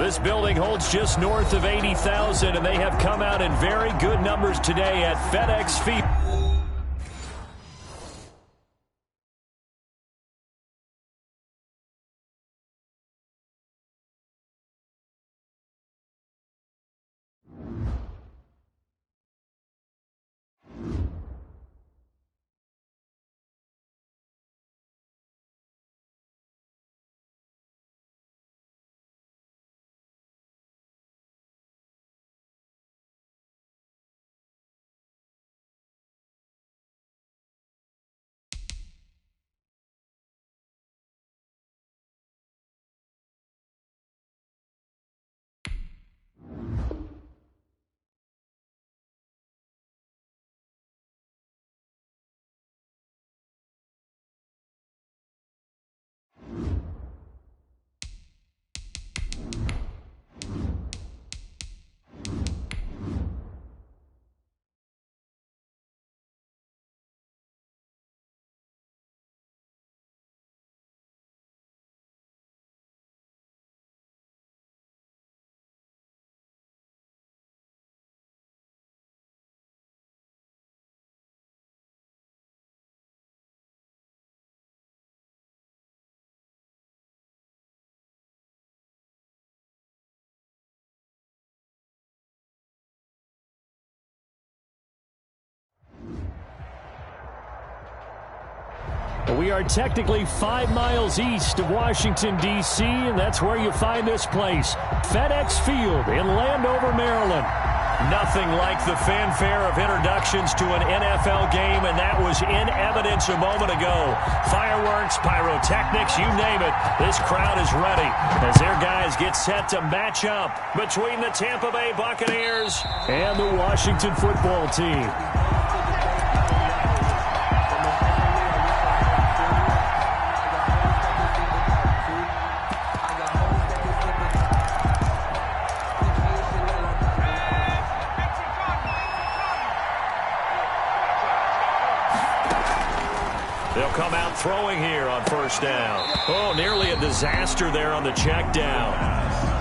This building holds just north of 80,000, and they have come out in very good numbers today at FedEx Field. We are technically 5 miles east of Washington, D.C., and that's where you find this place, FedEx Field in Landover, Maryland. Nothing like the fanfare of introductions to an NFL game, and that was in evidence a moment ago. Fireworks, pyrotechnics, you name it. This crowd is ready as their guys get set to match up between the Tampa Bay Buccaneers and the Washington football team. They'll come out throwing here on first down. Oh, nearly a disaster there on the check down.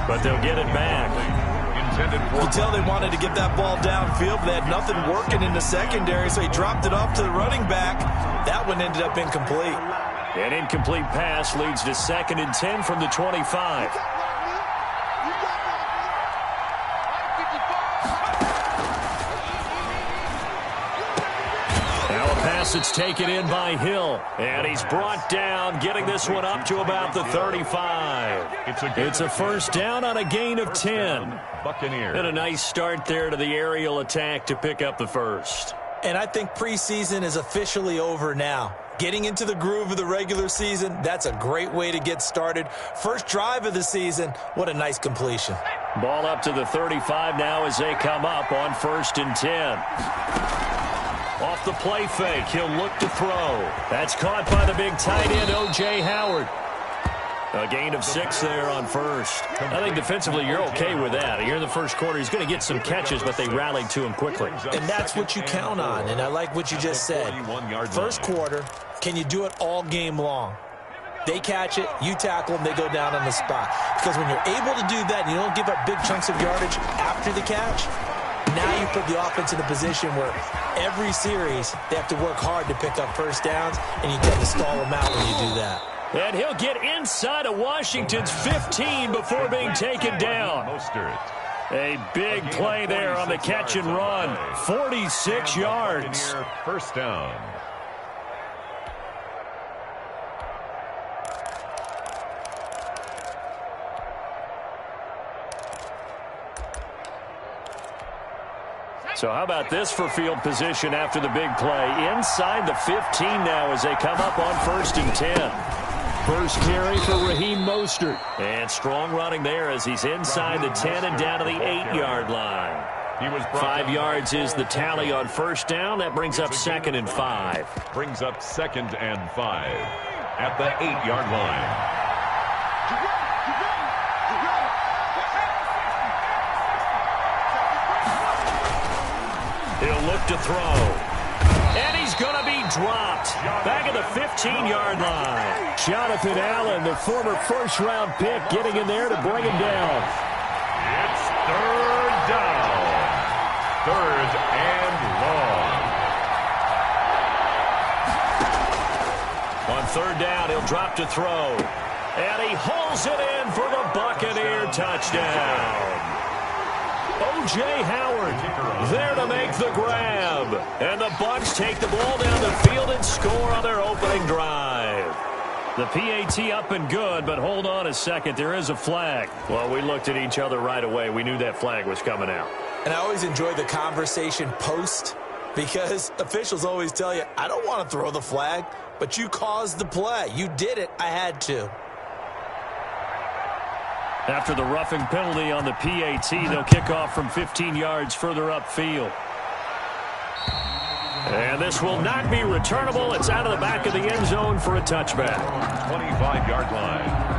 But they'll get it back. You can tell they wanted to get that ball downfield. They had nothing working in the secondary, so he dropped it off to the running back. That one ended up incomplete. An incomplete pass leads to 2nd and 10 from the 25. It's taken in by Hill, and he's brought down, getting this one up to about the 35. It's a first down on a gain of 10. Buccaneers. And a nice start there to the aerial attack to pick up the first. And I think preseason is officially over now. Getting into the groove of the regular season, that's a great way to get started. First drive of the season, what a nice completion. Ball up to the 35 now as they come up on 1st and 10. Off the play fake, he'll look to throw. That's caught by the big tight end, O.J. Howard. A gain of 6 there on first. I think defensively you're okay with that. Here in the first quarter, he's going to get some catches, but they rallied to him quickly. And that's what you count on, and I like what you just said. First quarter, can you do it all game long? They catch it, you tackle them, they go down on the spot. Because when you're able to do that and you don't give up big chunks of yardage after the catch, now you put the offense in a position where every series they have to work hard to pick up first downs, and you tend to stall them out when you do that. And he'll get inside of Washington's 15 before being taken down. A big play there on the catch and run. 46 yards. First down. So how about this for field position after the big play? Inside the 15 now as they come up on 1st and 10. First carry for Raheem Mostert. And strong running there as he's inside the 10 and down to the 8-yard line. 5 yards is the tally on first down. That brings up 2nd and 5. Brings up 2nd and 5 at the 8-yard line. He'll look to throw. And he's going to be dropped. Back at the 15-yard line. Jonathan Allen, the former first-round pick, getting in there to bring him down. 3rd and long. On 3rd down, he'll drop to throw. And he hauls it in for the Buccaneer touchdown. O.J. Howard there to make the grab. And the Bucs take the ball down the field and score on their opening drive. The PAT up and good, but hold on a second. There is a flag. Well, we looked at each other right away. We knew that flag was coming out. And I always enjoy the conversation post because officials always tell you, I don't want to throw the flag, but you caused the play. You did it. I had to. After the roughing penalty on the PAT, they'll kick off from 15 yards further upfield. And this will not be returnable. It's out of the back of the end zone for a touchback. 25-yard line.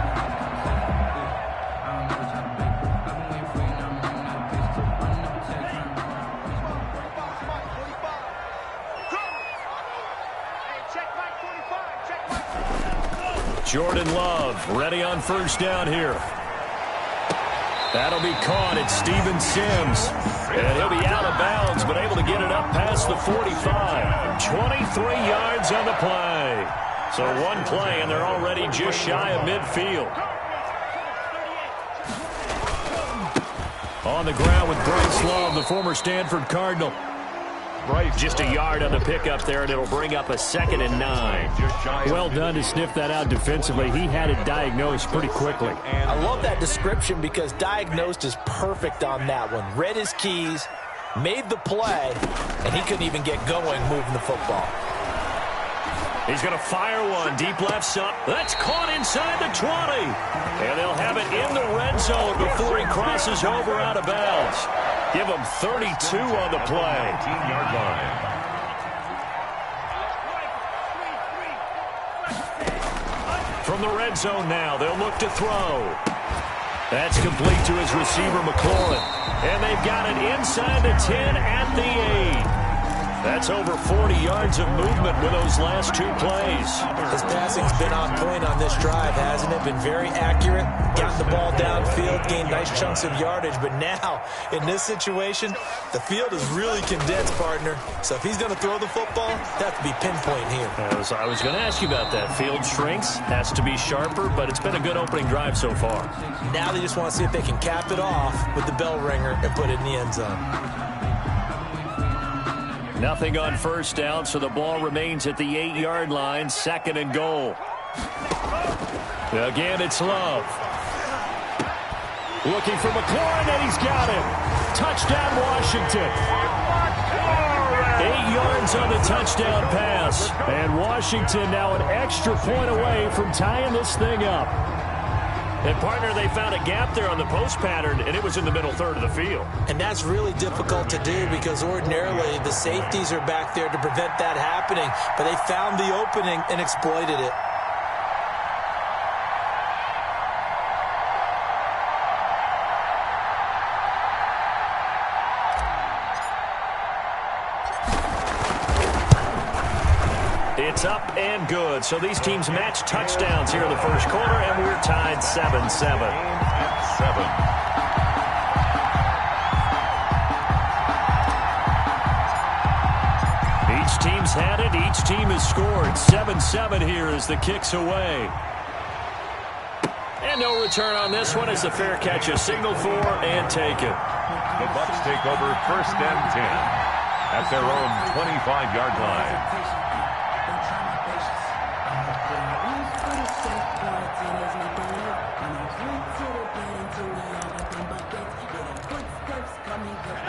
Jordan Love ready on 1st down here. That'll be caught. It's Steven Sims. And he'll be out of bounds, but able to get it up past the 45. 23 yards on the play. So one play, and they're already just shy of midfield. On the ground with Bryce Love, the former Stanford Cardinal. Right, just a yard on the pickup there, and it'll bring up a 2nd and 9. Well done to sniff that out defensively. He had it diagnosed pretty quickly. I love that description because diagnosed is perfect on that one. Read his keys, made the play, and he couldn't even get going moving the football. He's going to fire one. Deep left side. That's caught inside the 20. And they'll have it in the red zone before he crosses over out of bounds. Give him 32 on the play. 18-yard line. From the red zone now, they'll look to throw. That's complete to his receiver, McLaurin. And they've got it inside the 10 at the 8. That's over 40 yards of movement with those last 2 plays. His passing's been on point on this drive, hasn't it? Been very accurate, gotten the ball downfield, gained nice chunks of yardage. But now, in this situation, the field is really condensed, partner. So if he's going to throw the football, that has to be pinpoint here. I was going to ask you about that. Field shrinks, has to be sharper, but it's been a good opening drive so far. Now they just want to see if they can cap it off with the bell ringer and put it in the end zone. Nothing on 1st down, so the ball remains at the 8-yard line. 2nd and goal. Again, it's Love. Looking for McLaurin, and he's got him. Touchdown, Washington. 8 yards on the touchdown pass. And Washington now an extra point away from tying this thing up. And, partner, they found a gap there on the post pattern, and it was in the middle 3rd of the field. And that's really difficult to do because ordinarily the safeties are back there to prevent that happening. But they found the opening and exploited it. It's up and good. So these teams match touchdowns here in the 1st quarter, and we're tied 7-7. 7. Each team's had it. Each team has scored. 7-7 here as the kick's away. And no return on this one as the fair catch is signaled for and taken. The Bucs take over 1st and 10 at their own 25-yard line.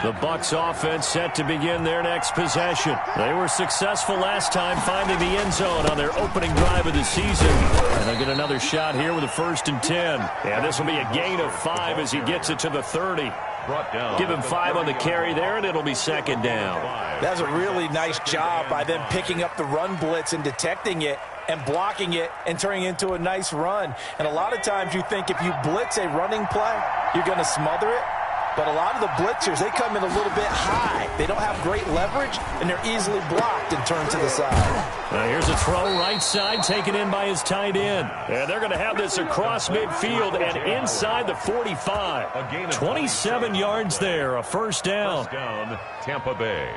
The Bucs offense set to begin their next possession. They were successful last time finding the end zone on their opening drive of the season. And they'll get another shot here with a 1st and 10. And this will be a gain of 5 as he gets it to the 30. Give him 5 on the carry there, and it'll be 2nd down. That's a really nice job by them picking up the run blitz and detecting it and blocking it and turning it into a nice run. And a lot of times you think if you blitz a running play, you're going to smother it. But a lot of the blitzers, they come in a little bit high. They don't have great leverage, and they're easily blocked and turned to the side. Here's a throw right side, taken in by his tight end. And they're going to have this across midfield and inside the 45. 27 yards there, a first down. First down, Tampa Bay.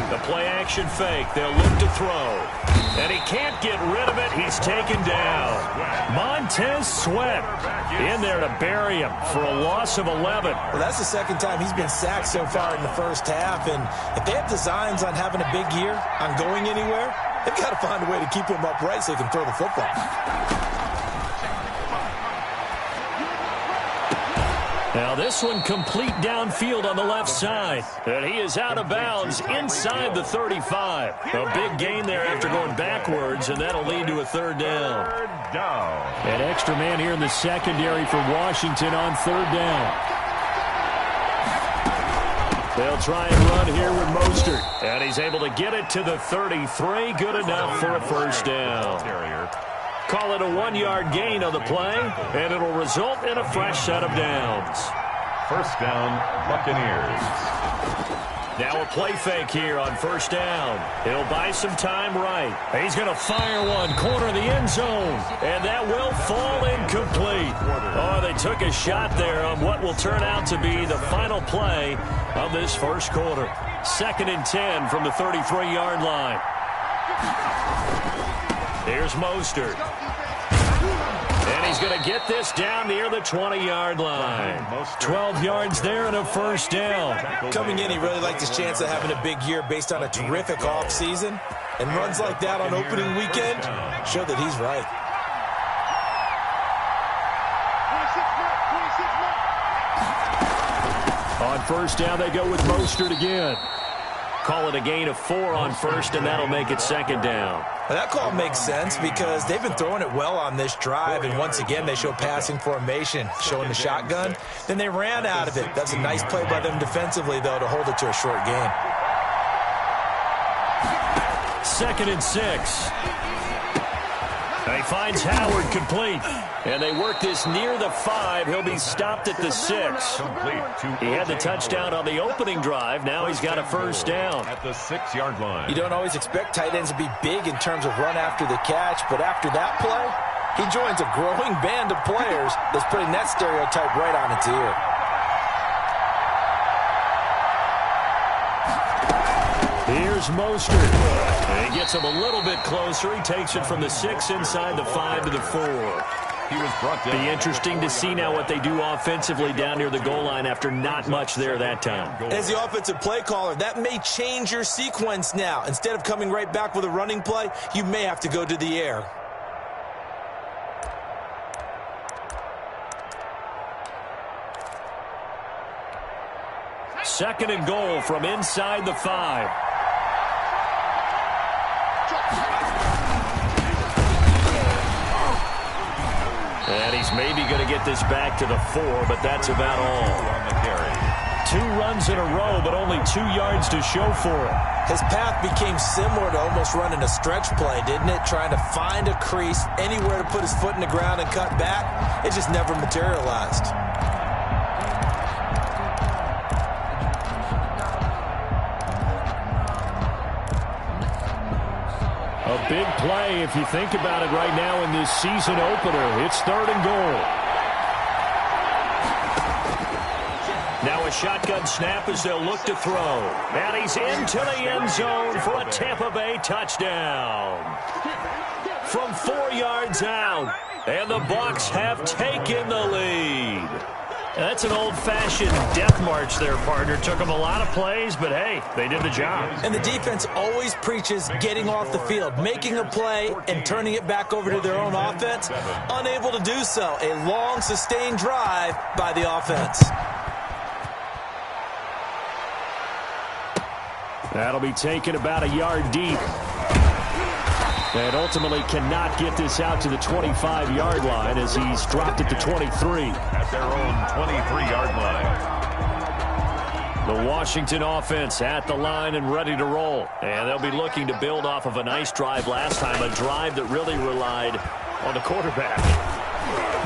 The play-action fake. They'll look to throw. And he can't get rid of it. He's taken down. Montez Sweat in there to bury him for a loss of 11. Well, that's the second time he's been sacked so far in the first half. And if they have designs on having a big year, on going anywhere, they've got to find a way to keep him upright so he can throw the football. Now this one complete downfield on the left side. And he is out of bounds inside the 35. A big gain there after going backwards, and that'll lead to a third down. An extra man here in the secondary for Washington on third down. They'll try and run here with Mostert. And he's able to get it to the 33. Good enough for a first down. Call it a 1-yard gain on the play, and it'll result in a fresh set of downs. First down, Buccaneers. Now a play fake here on first down. He'll buy some time right. He's going to fire one, corner of the end zone, and that will fall incomplete. Oh, they took a shot there on what will turn out to be the final play of this first quarter. 2nd and 10 from the 33-yard line. Here's Mostert. And he's going to get this down near the 20-yard line. 12 yards there and a first down. Coming in, he really liked his chance of having a big year based on a terrific offseason. And runs like that on opening weekend show that he's right. On first down, they go with Mostert again. Call it a gain of 4 on first, and that'll make it second down. Well, that call makes sense because they've been throwing it well on this drive, and once again they show passing formation, showing the shotgun. Then they ran out of it. That's a nice play by them defensively, though, to hold it to a short gain. 2nd and 6. And he finds Howard complete. And they work this near the 5. He'll be stopped at the 6. He had the touchdown on the opening drive. Now he's got a first down. At the 6-yard line. You don't always expect tight ends to be big in terms of run after the catch, but after that play, he joins a growing band of players that's putting that stereotype right on its ear. Here's Mostert. And he gets him a little bit closer. He takes it from the 6 inside the 5 to the 4. He was brought down. Be interesting to see now what they do offensively down near the goal line after not much there that time. As the offensive play caller, that may change your sequence now. Instead of coming right back with a running play, you may have to go to the air. Second and goal from inside the 5. And he's maybe going to get this back to the 4, but that's about all. 2 runs in a row, but only 2 yards to show for it. His path became similar to almost running a stretch play, didn't it? Trying to find a crease, anywhere to put his foot in the ground and cut back. It just never materialized. A big play if you think about it right now in this season opener. It's 3rd and goal. Now a shotgun snap as they'll look to throw. And he's into the end zone for a Tampa Bay touchdown. From 4 yards out. And the Bucs have taken the lead. That's an old-fashioned death march there, partner. Took them a lot of plays, but hey, they did the job. And the defense always preaches getting off the field, making a play, and turning it back over to their own offense. Unable to do so. A long, sustained drive by the offense. That'll be taken about a yard deep. And ultimately cannot get this out to the 25-yard line as he's dropped it to 23. At their own 23-yard line. The Washington offense at the line and ready to roll. And they'll be looking to build off of a nice drive last time, a drive that really relied on the quarterback.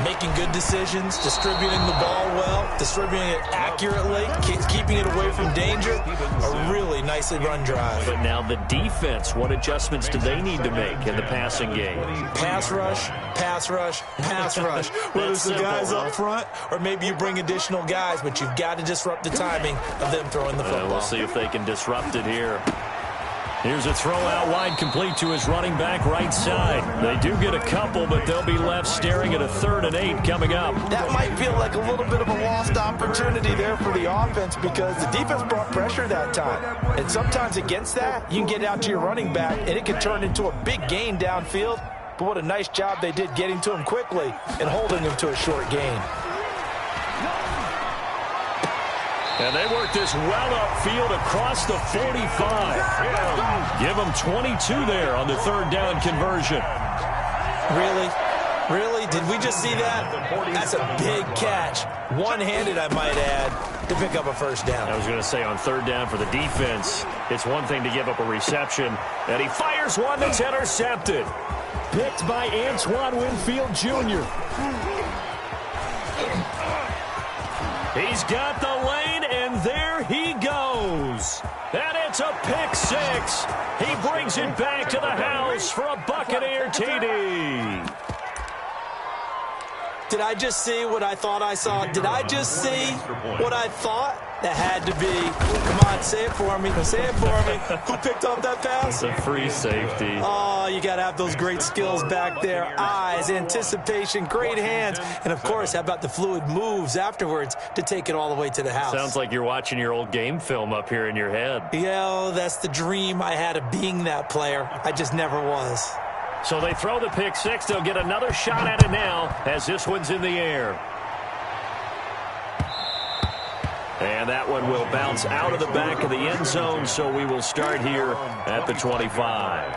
Making good decisions, distributing the ball well, distributing it accurately, keeping it away from danger. A really nicely run drive. But now the defense, what adjustments do they need to make in the passing game? Pass rush, pass rush, pass rush. Whether it's the guys up front or maybe you bring additional guys, but you've got to disrupt the timing of them throwing the football. We'll see if they can disrupt it here. Here's a throw out wide, complete to his running back right side. They do get a couple, but they'll be left staring at a 3rd and 8 coming up. That might feel like a little bit of a lost opportunity there for the offense because the defense brought pressure that time. And sometimes against that, you can get out to your running back, and it can turn into a big gain downfield. But what a nice job they did getting to him quickly and holding him to a short gain. And they work this well upfield across the 45. Give them 22 there on the 3rd down conversion. Really? Really? Did we just see that? That's a big catch. One-handed, I might add, to pick up a 1st down. I was going to say on 3rd down for the defense, it's one thing to give up a reception, and he fires one that's intercepted. Picked by Antoine Winfield Jr. He's got the lane, and there he goes. And it's a pick 6. He brings it back to the house for a Buccaneer TD. Did I just see what I thought I saw? Did I just see what I thought? That had to be. Come on, say it for me. Say it for me. Who picked up that pass? It's a free safety. Oh, you got to have those great skills back there. Eyes, anticipation, great hands. And, of course, how about the fluid moves afterwards to take it all the way to the house? Sounds like you're watching your old game film up here in your head. Yeah, that's the dream I had of being that player. I just never was. So they throw the pick 6. They'll get another shot at it now as this one's in the air. And that one will bounce out of the back of the end zone, so we will start here at the 25.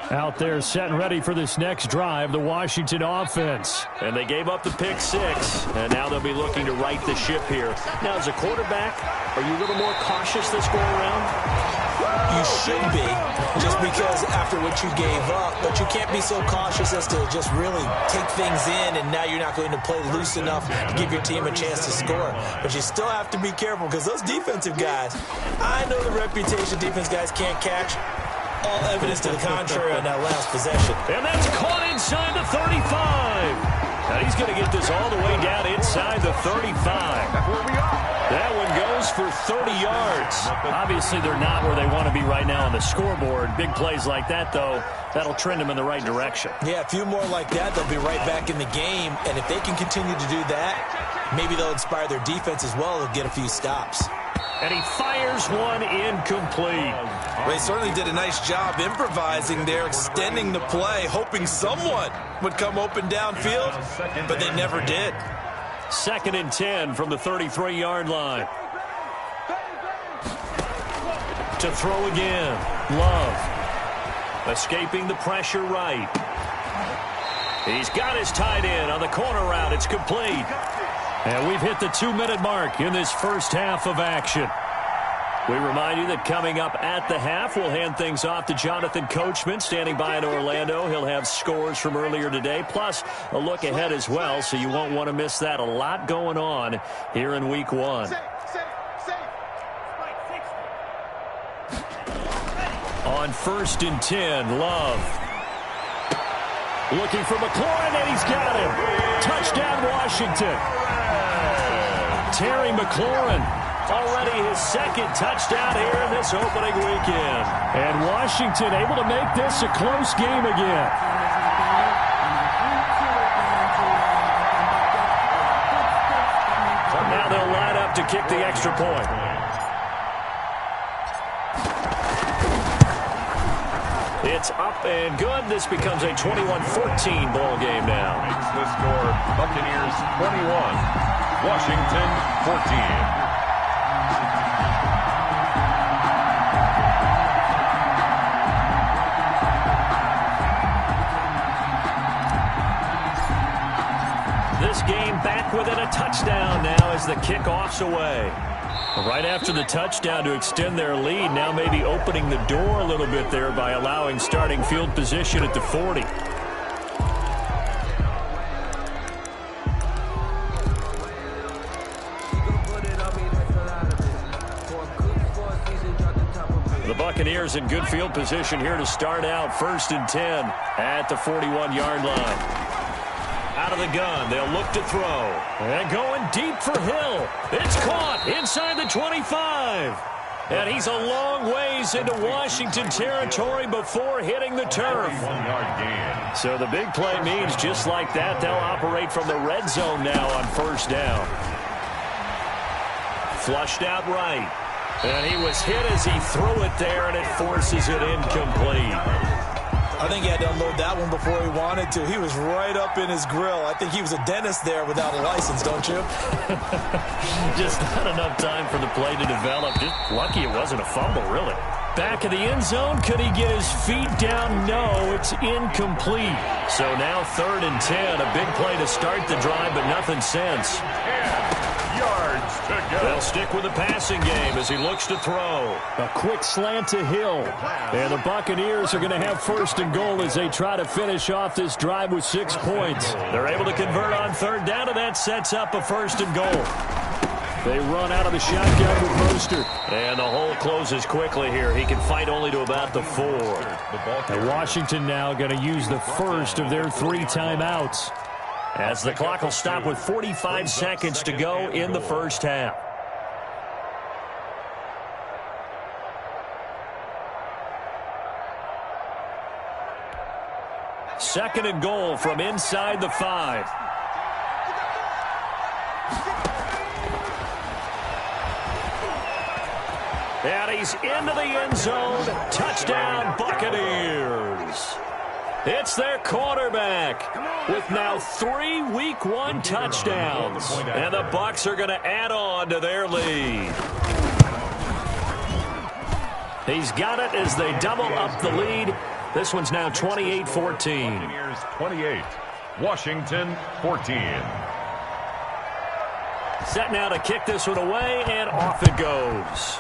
Out there set and ready for this next drive, the Washington offense. And they gave up the pick 6, and now they'll be looking to right the ship here. Now, as a quarterback, are you a little more cautious this go around? You should be, just because after what you gave up, but you can't be so cautious as to just really take things in, and now you're not going to play loose enough to give your team a chance to score. But you still have to be careful because those defensive guys, I know the reputation defense guys can't catch. All evidence to the contrary on that last possession. And that's caught inside the 35. Now he's going to get this all the way down inside the 35. That one goes for 30 yards. Obviously, they're not where they want to be right now on the scoreboard. Big plays like that, though, that'll trend them in the right direction. Yeah, a few more like that, they'll be right back in the game. And if they can continue to do that, maybe they'll inspire their defense as well. They'll get a few stops. And he fires one incomplete. Well, they certainly did a nice job improvising there, extending the play, hoping someone would come open downfield, but they never did. 2nd and 10 from the 33-yard line. To throw again. Love. Escaping the pressure right. He's got his tight end on the corner route. It's complete. And we've hit the 2-minute mark in this first half of action. We remind you that coming up at the half, we'll hand things off to Jonathan Coachman, standing by in Orlando. He'll have scores from earlier today, plus a look ahead as well, so you won't want to miss that. A lot going on here in Week 1. On 1st and 10, Love. Looking for McLaurin, and he's got him. Touchdown, Washington. Terry McLaurin, already his 2nd touchdown here in this opening weekend. And Washington able to make this a close game again. Now they'll line up to kick the extra point. It's up and good. This becomes a 21-14 ball game now. The score, Buccaneers 21, Washington 14. within a touchdown now as the kickoff's away. Right after the touchdown to extend their lead, now maybe opening the door a little bit there by allowing starting field position at the 40. The Buccaneers in good field position here to start out. 1st and 10 at the 41-yard line. Out of the gun, they'll look to throw. And going deep for Hill. It's caught inside the 25. And he's a long ways into Washington territory before hitting the turf. 1-yard gain. So the big play means just like that, they'll operate from the red zone now on 1st down. Flushed out right. And he was hit as he threw it there, and it forces it incomplete. I think he had to unload that one before he wanted to. He was right up in his grill. I think he was a dentist there without a license, don't you? Just not enough time for the play to develop. Just lucky it wasn't a fumble, really. Back of the end zone. Could he get his feet down? No, it's incomplete. So now 3rd and 10. A big play to start the drive, but nothing since. 10 yards to go. They'll stick with the passing game as he looks to throw. A quick slant to Hill. And the Buccaneers are going to have 1st and goal as they try to finish off this drive with 6 points. They're able to convert on 3rd down, and that sets up a 1st and goal. They run out of the shotgun with Mostert. And the hole closes quickly here. He can fight only to about the 4. And Washington now going to use the first of their 3 timeouts, as the clock will stop with 45 seconds to go in the 1st half. Second and goal from inside the 5. And he's into the end zone. Touchdown, Buccaneers. It's their quarterback with now 3 Week 1 touchdowns. And the Bucs are going to add on to their lead. He's got it as they double up the lead. This one's now 28-14. Buccaneers 28, Washington 14. Set now to kick this one away, and off it goes.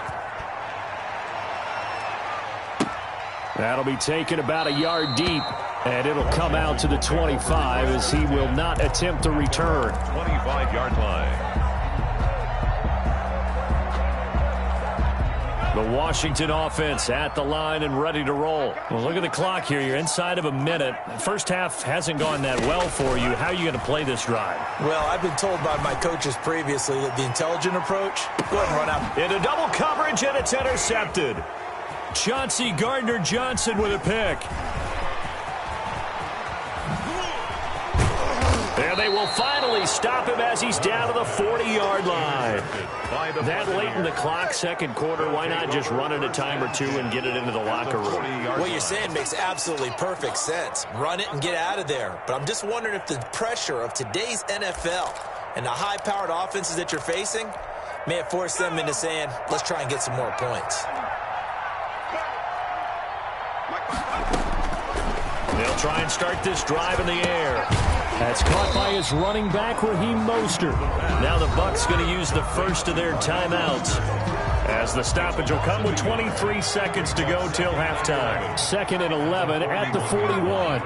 That'll be taken about a yard deep, and it'll come out to the 25 as he will not attempt to return. 25-yard line. The Washington offense at the line and ready to roll. Well, look at the clock here. You're inside of a minute. First half hasn't gone that well for you. How are you going to play this drive? Well, I've been told by my coaches previously that the intelligent approach, go ahead and run out. Into double coverage, and it's intercepted. Chauncey Gardner-Johnson with a pick. And they will finally stop him as he's down to the 40-yard line. That late in the clock, second quarter, why not just run it a time or two and get it into the locker room? What you're saying makes absolutely perfect sense. Run it and get out of there. But I'm just wondering if the pressure of today's NFL and the high-powered offenses that you're facing may have forced them into saying, let's try and get some more points. They'll try and start this drive in the air. That's caught by his running back, Raheem Mostert. Now the Bucs going to use the first of their timeouts, as the stoppage will come with 23 seconds to go till halftime. 2nd and 11 at the 41.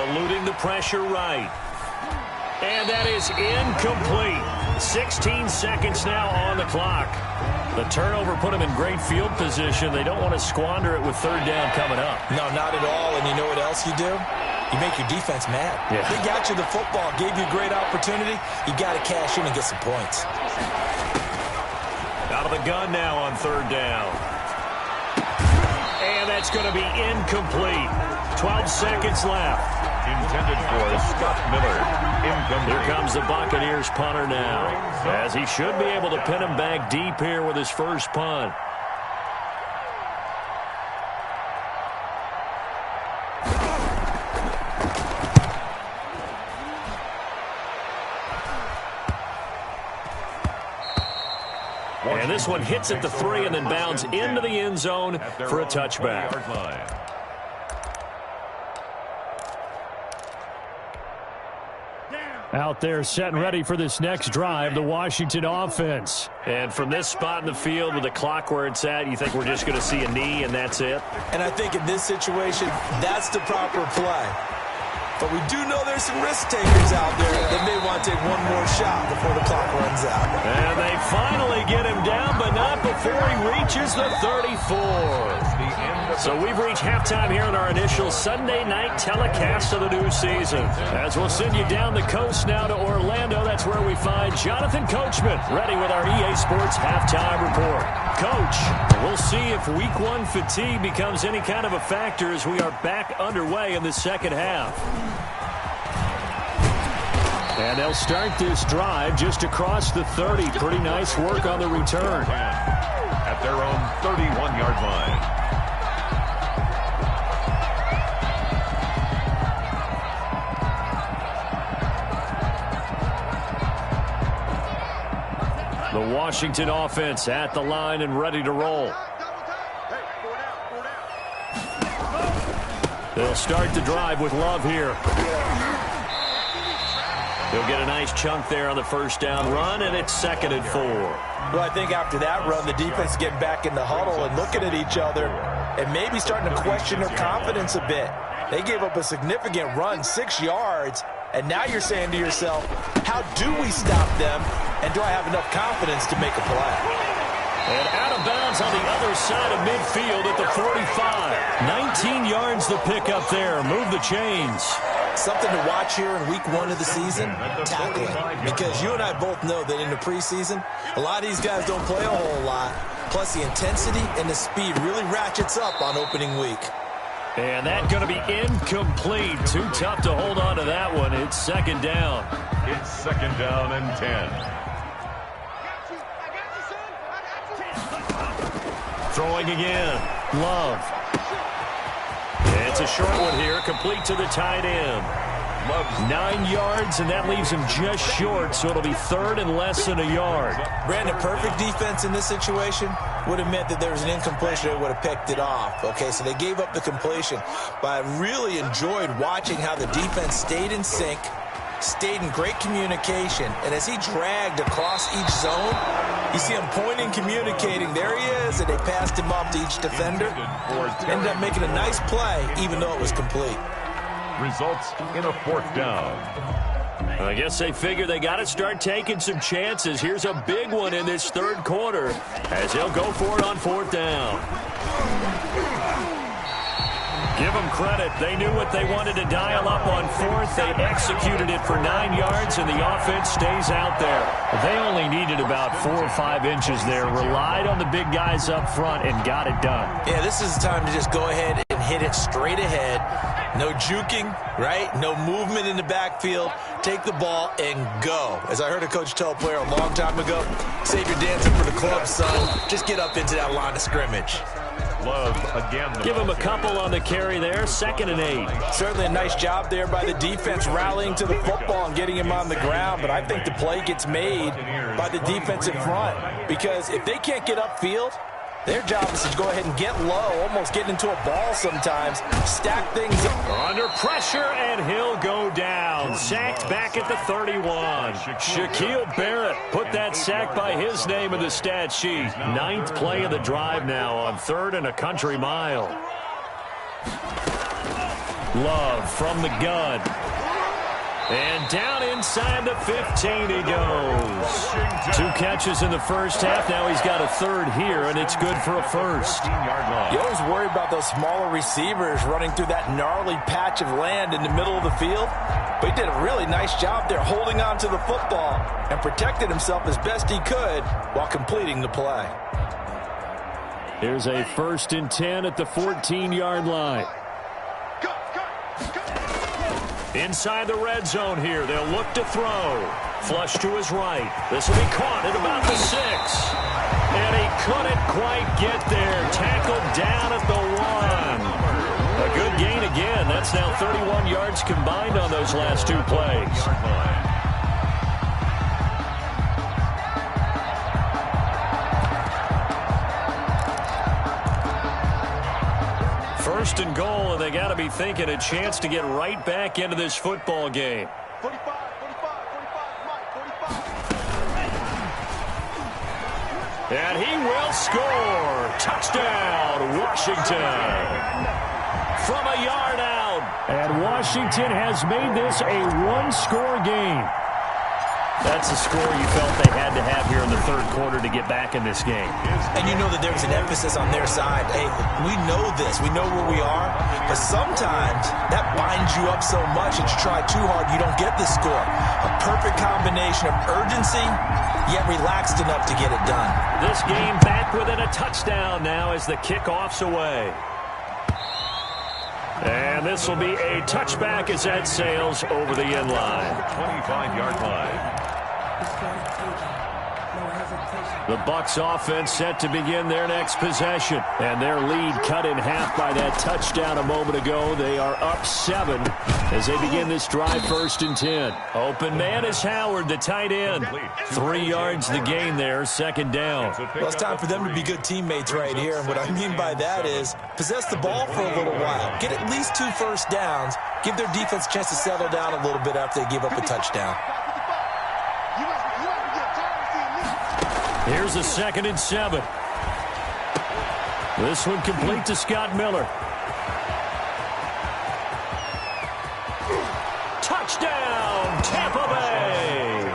Eluding the pressure right. And that is incomplete. 16 seconds now on the clock. The turnover put them in great field position. They don't want to squander it with 3rd down coming up. No, not at all. And you know what else you do? You make your defense mad. Yeah. They got you the football, gave you a great opportunity. You got to cash in and get some points. Out of the gun now on 3rd down. And that's going to be incomplete. 12 seconds left. Intended for Scott Miller. Incomplete. Here comes the Buccaneers punter now, as he should be able to pin him back deep here with his first punt. And this one hits at the 3 and then bounds into the end zone for a touchback. Out there set and ready for this next drive, the Washington offense. And from this spot in the field with the clock where it's at, you think we're just going to see a knee and that's it? And I think in this situation, that's the proper play. But we do know there's some risk takers out there that may want to take one more shot before the clock runs out. And they finally get him down, but not before he reaches the 34. So we've reached halftime here in our initial Sunday night telecast of the new season. As we'll send you down the coast now to Orlando, that's where we find Jonathan Coachman, ready with our EA Sports halftime report. Coach, we'll see if Week 1 fatigue becomes any kind of a factor as we are back underway in the second half. And they'll start this drive just across the 30. Pretty nice work on the return. At their own 31-yard line. The Washington offense at the line and ready to roll. They'll start the drive with Love here. He'll get a nice chunk there on the first down run, and it's 2nd and 4. Well, I think after that run, the defense is getting back in the huddle and looking at each other and maybe starting to question their confidence a bit. They gave up a significant run, 6 yards, and now you're saying to yourself, how do we stop them, and do I have enough confidence to make a play? And out of bounds on the other side of midfield at the 45. 19 yards the pick up there. Move the chains. Something to watch here in Week 1 of the season, tackling. Because you and I both know that in the preseason, a lot of these guys don't play a whole lot. Plus, the intensity and the speed really ratchets up on opening week. And that's going to be incomplete. Too tough to hold on to that one. It's 2nd down. It's 2nd down and 10. Throwing again. Love. It's a short one here, complete to the tight end. 9 yards, and that leaves him just short, so it'll be 3rd and less than a yard. Brandon, perfect defense in this situation would have meant that there was an incompletion that would have picked it off. Okay, so they gave up the completion. But I really enjoyed watching how the defense stayed in sync, stayed in great communication, and as he dragged across each zone, you see him pointing, communicating. There he is, and they passed him off to each defender. Ended up making a nice play, even though it was complete. Results in a 4th down. I guess they figure they got to start taking some chances. Here's a big one in this 3rd quarter as he'll go for it on 4th down. Give them credit. They knew what they wanted to dial up on 4th. They executed it for 9 yards, and the offense stays out there. They only needed about 4 or 5 inches there, relied on the big guys up front, and got it done. Yeah, this is the time to just go ahead and hit it straight ahead. No juking, right? No movement in the backfield. Take the ball and go. As I heard a coach tell a player a long time ago, save your dancing for the club, son. Just get up into that line of scrimmage. Love again. Give him a couple on the carry there. 2nd and 8. Certainly a nice job there by the defense rallying to the football and getting him on the ground. But I think the play gets made by the defense in front. Because if they can't get upfield, their job is to go ahead and get low, almost get into a ball sometimes, stack things up. Under pressure, and he'll go down. Sacked back at the 31. Shaquille Barrett put that sack by his name in the stat sheet. 9th play of the drive now on 3rd and a country mile. Love from the gun. And down inside the 15 he goes. 2 catches in the first half. Now he's got a 3rd here, and it's good for a 1st. You always worry about those smaller receivers running through that gnarly patch of land in the middle of the field. But he did a really nice job there holding on to the football and protected himself as best he could while completing the play. Here's a 1st and 10 at the 14-yard line. Inside the red zone here. They'll look to throw. Flush to his right. This will be caught at about the 6. And he couldn't quite get there. Tackled down at the 1. A good gain again. That's now 31 yards combined on those last 2 plays. 1st and goal, and they got to be thinking a chance to get right back into this football game. 45. And he will score. Touchdown, Washington. From a yard out. And Washington has made this a one-score game. That's a score you felt they had to have here in the third quarter to get back in this game. And you know that there's an emphasis on their side. Hey, we know this. We know where we are. But sometimes that binds you up so much that you try too hard, you don't get the score. A perfect combination of urgency, yet relaxed enough to get it done. This game back within a touchdown now as the kickoff's away. And this will be a touchback as that sails over the end line. 25-yard line. The Bucs offense set to begin their next possession. And their lead cut in half by that touchdown a moment ago. They are up 7 as they begin this drive 1st and 10. Open man is Howard, the tight end. 3 yards the gain there, 2nd down. Well, it's time for them to be good teammates right here. And what I mean by that is possess the ball for a little while. Get at least 2 first downs. Give their defense a chance to settle down a little bit after they give up a touchdown. Here's a 2nd and 7. This one complete to Scott Miller. Touchdown, Tampa Bay.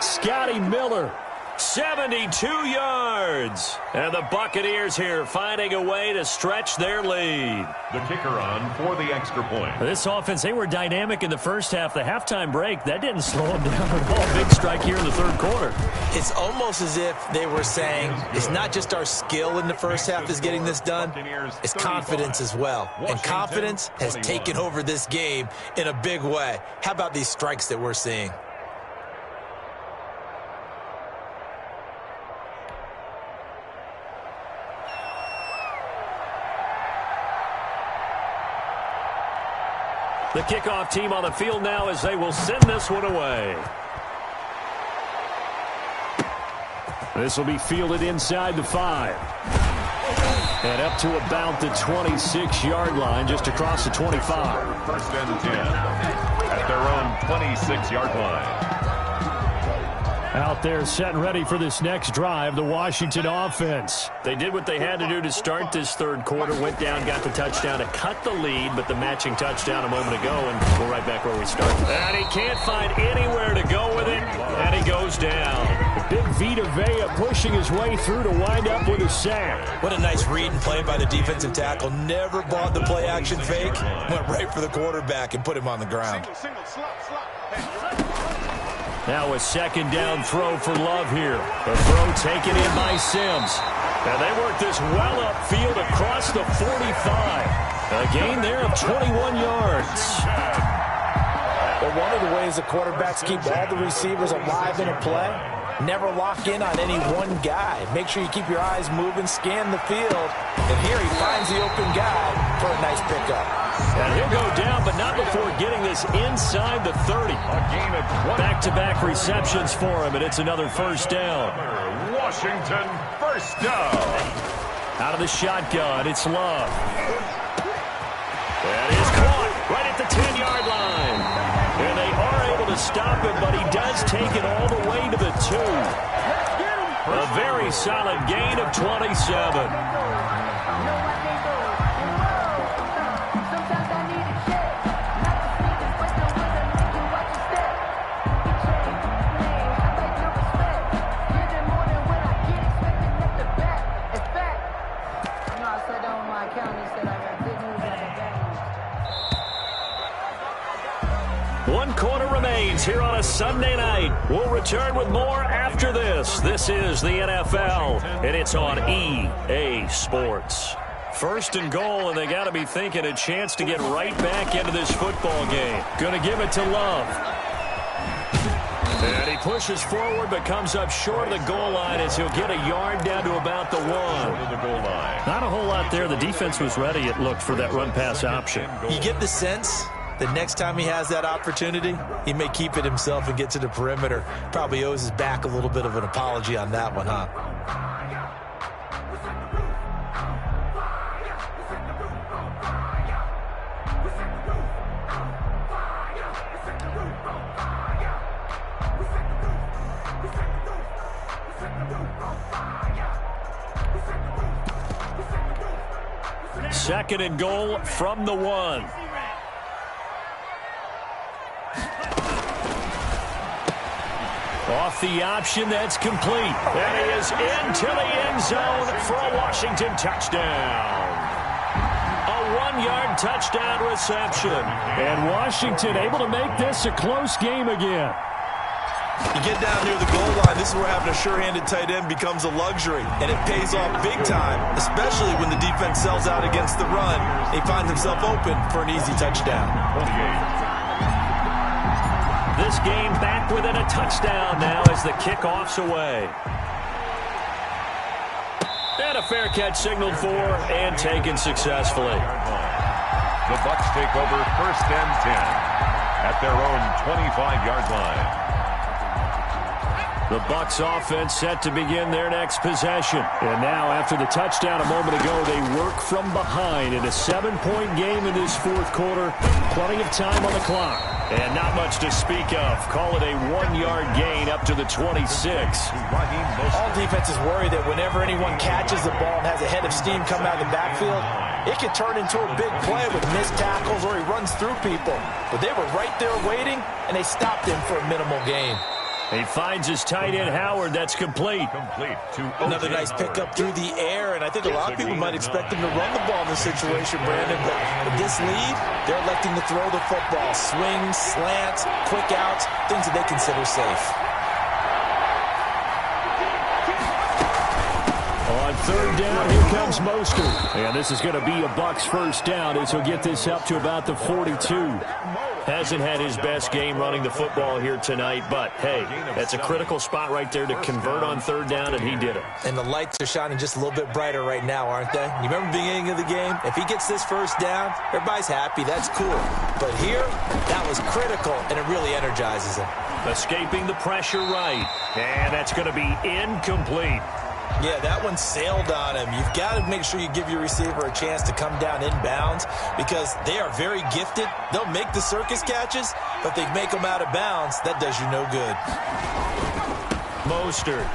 Scotty Miller, 72 yards. And the Buccaneers here finding a way to stretch their lead. The kicker on for the extra point. This offense, they were dynamic in the first half. The halftime break, that didn't slow them down at all. Big strike here in the third quarter. It's almost as if they were saying it's not just our skill in the first half is getting this done, it's confidence as well. And confidence has taken over this game in a big way. How about these strikes that we're seeing? The kickoff team on the field now as they will send this one away. This will be fielded inside the 5. And up to about the 26-yard line, just across the 25. 1st and 10 at their own 26-yard line. Out there set and ready for this next drive, the Washington offense. They did what they had to do to start this third quarter, went down, got the touchdown to cut the lead, but the matching touchdown a moment ago, and we're right back where we started. And he can't find anywhere to go with it, and he goes down. Big Vita Vea pushing his way through to wind up with a sack. What a nice read and play by the defensive tackle. Never bought the play-action fake. Went right for the quarterback and put him on the ground. Now a 2nd down throw for Love here. The throw taken in by Sims. And they work this well upfield across the 45. A gain there of 21 yards. But one of the ways the quarterbacks keep all the receivers alive in a play, never lock in on any one guy. Make sure you keep your eyes moving, scan the field. And here he finds the open guy for a nice pickup. And he'll go down, but not before getting this inside the 30. Back-to-back receptions for him, and it's another 1st down. Washington, 1st down. Out of the shotgun, it's Love. That is caught right at the 10-yard line. And they are able to stop him, but he does take it all the way to the 2. A very solid gain of 27. One quarter remains here on a Sunday night. We'll return with more after this. This is the NFL, and it's on EA Sports. 1st and goal, and they got to be thinking a chance to get right back into this football game. Going to give it to Love. And he pushes forward, but comes up short of the goal line as he'll get a yard down to about the 1. Not a whole lot there. The defense was ready, it looked, for that run-pass option. You get the sense the next time he has that opportunity, he may keep it himself and get to the perimeter. Probably owes his back a little bit of an apology on that one, huh? Second and goal from the 1. Off the option, that's complete. And he is into the end zone for a Washington touchdown. A 1-yard touchdown reception. And Washington able to make this a close game again. You get down near the goal line, this is where having a sure-handed tight end becomes a luxury. And it pays off big time, especially when the defense sells out against the run. He finds himself open for an easy touchdown. 28. This game back within a touchdown now as the kickoff's away. And a fair catch signaled for and taken successfully. The Bucs take over 1st and 10 at their own 25-yard line. The Bucs offense set to begin their next possession. And now, after the touchdown a moment ago, they work from behind in a 7-point game in this 4th quarter. Plenty of time on the clock. And not much to speak of. Call it a 1-yard gain up to the 26. All defenses worry that whenever anyone catches the ball and has a head of steam coming out of the backfield, it can turn into a big play with missed tackles or he runs through people. But they were right there waiting, and they stopped him for a minimal gain. He finds his tight end, Howard. That's complete. Another nice pickup through the air, and I think a lot of people might expect him to run the ball in this situation, Brandon. But with this lead, they're electing to throw the football. Swings, slants, quick outs, things that they consider safe. On 3rd down, here comes Mostert. And this is going to be a Bucs 1st down as he'll get this up to about the 42. Hasn't had his best game running the football here tonight, but, hey, that's a critical spot right there to convert on 3rd down, and he did it. And the lights are shining just a little bit brighter right now, aren't they? You remember the beginning of the game? If he gets this 1st down, everybody's happy. That's cool. But here, that was critical, and it really energizes him. Escaping the pressure right, and that's going to be incomplete. Yeah, that one sailed on him. You've got to make sure you give your receiver a chance to come down inbounds because they are very gifted. They'll make the circus catches, but they make them out of bounds. That does you no good. Mostert.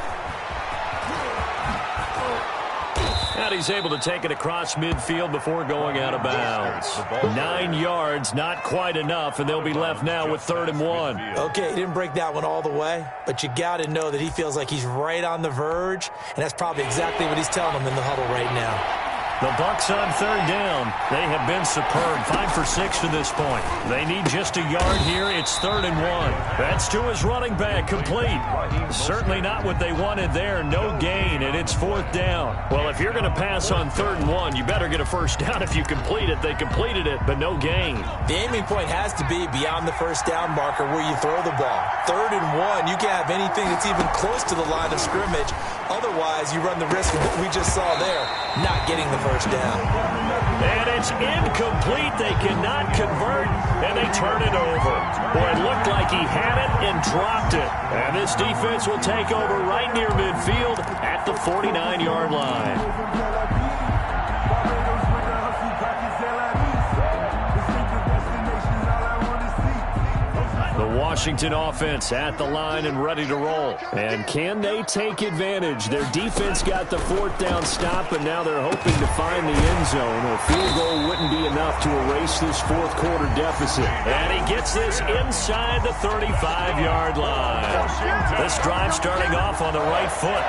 And he's able to take it across midfield before going out of bounds. 9 yards, not quite enough, and they'll be left now with 3rd and 1. Okay, he didn't break that one all the way, but you got to know that he feels like he's right on the verge, and that's probably exactly what he's telling them in the huddle right now. The Bucs on 3rd down. They have been superb. 5 for 6 to this point. They need just a yard here. It's 3rd and 1. That's to his running back. Complete. Certainly not what they wanted there. No gain, and it's 4th down. Well, if you're going to pass on 3rd and 1, you better get a 1st down if you complete it. They completed it, but no gain. The aiming point has to be beyond the 1st down marker where you throw the ball. 3rd and 1, you can't have anything that's even close to the line of scrimmage. Otherwise, you run the risk of what we just saw there, not getting the 1st down. And it's incomplete. They cannot convert, and they turn it over. Boy, it looked like he had it and dropped it. And this defense will take over right near midfield at the 49-yard line. The Washington offense at the line and ready to roll. And can they take advantage? Their defense got the 4th down stop, but now they're hoping to find the end zone. A field goal wouldn't be enough to erase this 4th quarter deficit. And he gets this inside the 35-yard line. This drive starting off on the right foot,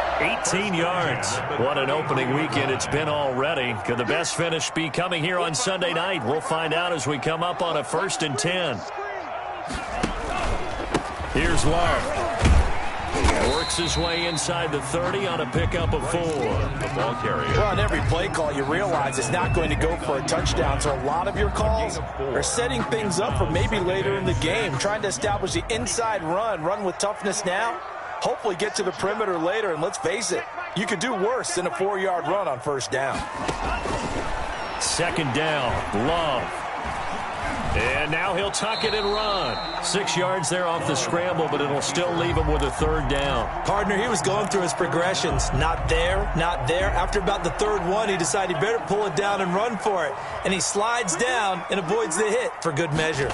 18 yards. What an opening weekend it's been already. Could the best finish be coming here on Sunday night? We'll find out as we come up on a 1st and 10. Here's Love. Works his way inside the 30 on a pickup of 4. The ball carrier. Well, on every play call, you realize it's not going to go for a touchdown. So a lot of your calls are setting things up for maybe later in the game, trying to establish the inside run with toughness now, hopefully get to the perimeter later. And let's face it, you could do worse than a 4-yard run on 1st down. 2nd down, Love. And now he'll tuck it and run. 6 yards there off the scramble, but it'll still leave him with a 3rd down. Partner, he was going through his progressions. Not there, not there. After about the 3rd one, he decided he better pull it down and run for it. And he slides down and avoids the hit for good measure.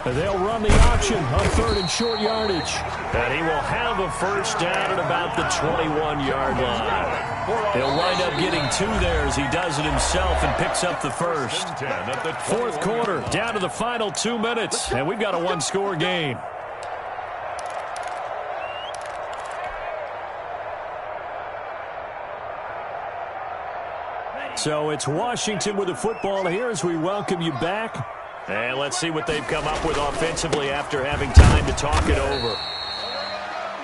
They'll run the option on 3rd and short yardage. And he will have a first down at about the 21-yard line. He'll wind up getting 2 there as he does it himself and picks up the first. 4th quarter, down to the final 2 minutes, and we've got a 1-score game. So it's Washington with the football here as we welcome you back. And let's see what they've come up with offensively after having time to talk it over.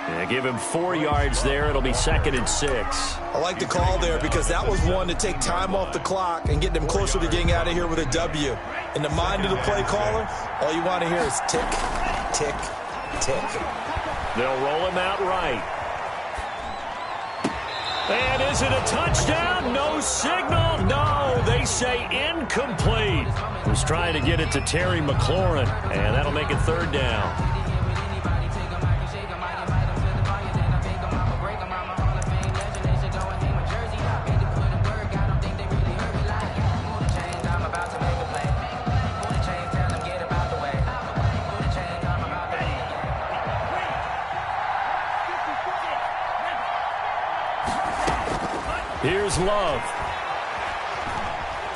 Yeah, give him 4 yards there. It'll be 2nd and 6. I like the call there because that was one to take time off the clock and get them closer to getting out of here with a W. In the mind of the play caller, all you want to hear is tick, tick, tick. They'll roll him out right. And is it a touchdown? No signal. No, they say incomplete. Was trying to get it to Terry McLaurin, and that'll make it 3rd down. Here's Love.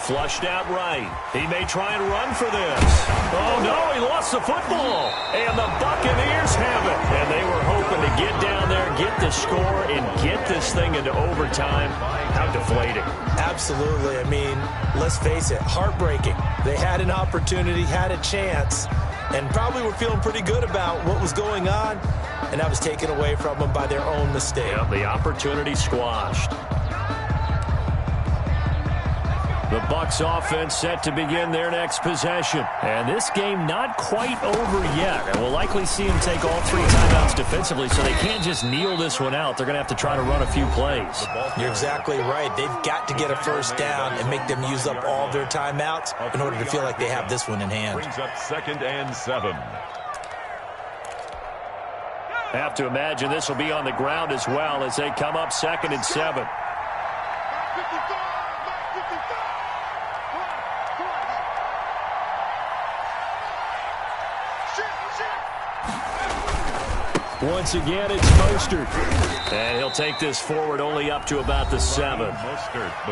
Flushed out right. He may try and run for this. Oh, no, he lost the football. And the Buccaneers have it. And they were hoping to get down there, get the score, and get this thing into overtime. How deflating. Absolutely. I mean, let's face it, heartbreaking. They had an opportunity, had a chance, and probably were feeling pretty good about what was going on, and that was taken away from them by their own mistake. Yeah, the opportunity squashed. The Bucs offense set to begin their next possession. And this game not quite over yet. And we'll likely see them take all 3 timeouts defensively, so they can't just kneel this one out. They're going to have to try to run a few plays. You're exactly right. They've got to get a first down and make them use up all their timeouts in order to feel like they have this one in hand. Brings up 2nd and 7. Have to imagine this will be on the ground as well as they come up 2nd and 7. Once again, it's Mostert. And he'll take this forward only up to about the 7.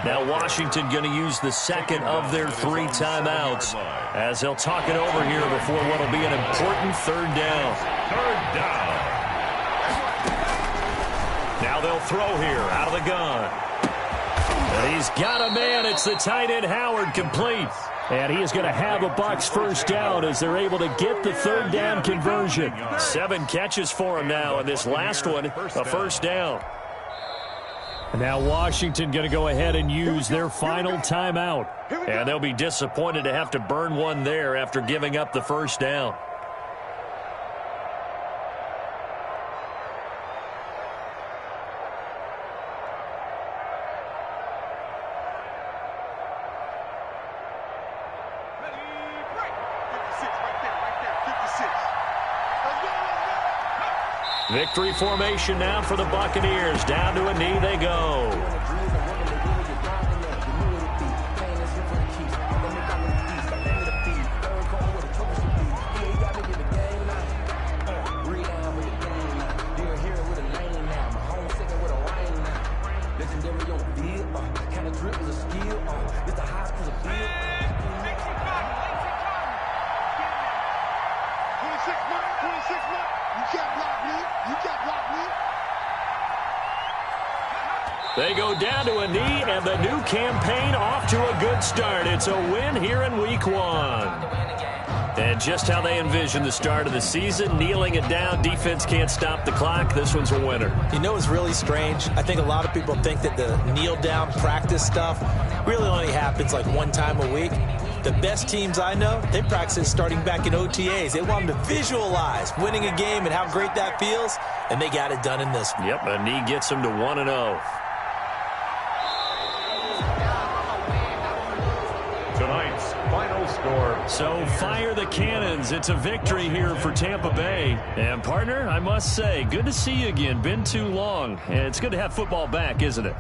Now Washington going to use the 2nd of their 3 timeouts as they'll talk it over here before what will be an important 3rd down. 3rd down. Now they'll throw here out of the gun. And he's got a man. It's the tight end Howard, complete. And he is going to have a Bucs first down as they're able to get the 3rd down conversion. 7 catches for him now, and this last one, a first down. And now Washington going to go ahead and use their final timeout. And they'll be disappointed to have to burn one there after giving up the first down. Victory formation now for the Buccaneers. Down to a knee they go. They go down to a knee, and the new campaign off to a good start. It's a win here in Week 1. And just how they envision the start of the season, kneeling it down, defense can't stop the clock. This one's a winner. You know what's really strange? I think a lot of people think that the kneel-down practice stuff really only happens like 1 time a week. The best teams I know, they practice it starting back in OTAs. They want them to visualize winning a game and how great that feels, and they got it done in this one. Yep, a knee gets them to 1-0. Tonight's final score. So fire the cannons. It's a victory here for Tampa Bay. And partner, I must say, good to see you again. Been too long. And it's good to have football back, isn't it?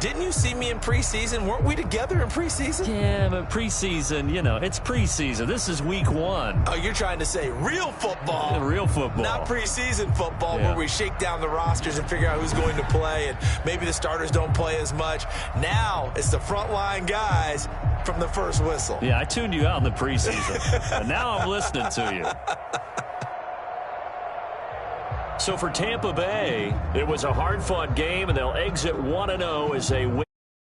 Didn't you see me in preseason? Weren't we together in preseason? Yeah, but preseason, you know, it's preseason. This is week 1. Oh, you're trying to say real football. Real football. Not preseason football where we shake down the rosters and figure out who's going to play, and maybe the starters don't play as much. Now it's the frontline guys from the first whistle. Yeah, I tuned you out in the preseason. And now I'm listening to you. So for Tampa Bay, it was a hard-fought game, and they'll exit 1-0 as they win.